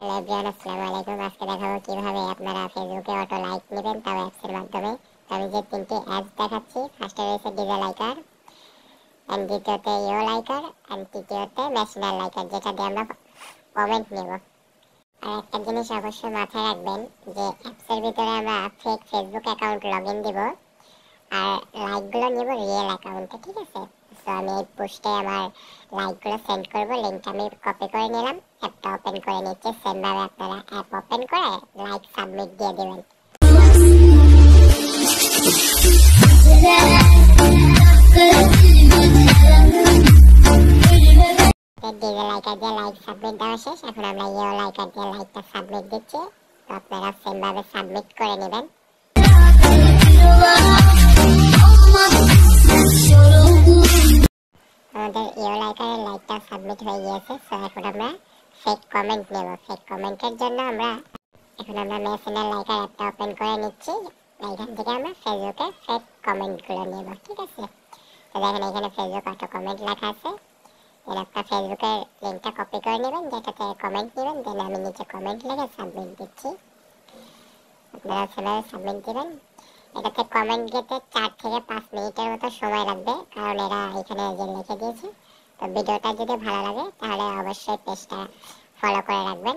Hello everyone, আসসালামু আলাইকুম। আজকে দেখাবো কিভাবে আপনারা ফেসবুকে অটো লাইক নেবেন, তাও অ্যাপসের মাধ্যমে। তো আমি যে তিনটি অ্যাপস দেখাচ্ছি, ফার্স্টে রয়েছে ডিজে লাইকার, অ্যান্ড দ্বিতীয়তে ইও লাইকার, অ্যান্ড তৃতীয়তে মেসেঞ্জার লাইকার, যেটা দিয়ে আমরা কমেন্ট নেব। আর একটা জিনিস অবশ্যই মাথায় রাখবেন যে অ্যাপসের ভিতরে আমরা fake Facebook account log in দিব, আর লাইকগুলো নিব রিয়েল অ্যাকাউন্টে, ঠিক আছে? সো আমি এই পোস্টে আমার লাইকগুলো সেন্ড করবো, লিঙ্কটা আমি কপি করে নিলাম, অ্যাপটা ওপেন করে নিচ্ছে। সেমভাবে আপনারা অ্যাপ ওপেন করে লাইক সাবমিট দিয়ে দেবেন। ডিজে লাইকার দিয়ে লাইক সাবমিট দেওয়া শেষ। এখন আমরা ইও লাইকার দিয়ে লাইকটা সাবমিট দিচ্ছি। তো আপনারা সেমভাবে সাবমিট করে নেবেন। আমাদের ইও লাইকারের লাইকটা সাবমিট হয়ে গিয়েছে। সো এখন আমরা ফেক কমেন্ট নেব। ফেক কমেন্টের জন্য এখন আমরা মেসেঞ্জার লাইকার অ্যাপটা ওপেন করে নিচ্ছি। এখান থেকে আমরা ফেসবুকে ফেক কমেন্টগুলো নেব, ঠিক আছে? তো দেখেন এখানে ফেসবুক অটো কমেন্ট লেখা আছে। এর একটা ফেসবুকের লিঙ্কটা কপি করে নেবেন, যেটাতে কমেন্ট নেবেন। দেন আমি নিচে কমেন্ট লিখে সাবমিট দিচ্ছি। আপনারা সেভাবে সাবমিট দেবেন। এটাতে কমেন্ট যেতে 4 থেকে 5 মিনিটের মতো সময় লাগবে, কারণ এরা এখানে যে লিখে দিয়েছে। তো ভিডিওটা যদি ভালো লাগে তাহলে অবশ্যই পেজটা ফলো করে রাখবেন।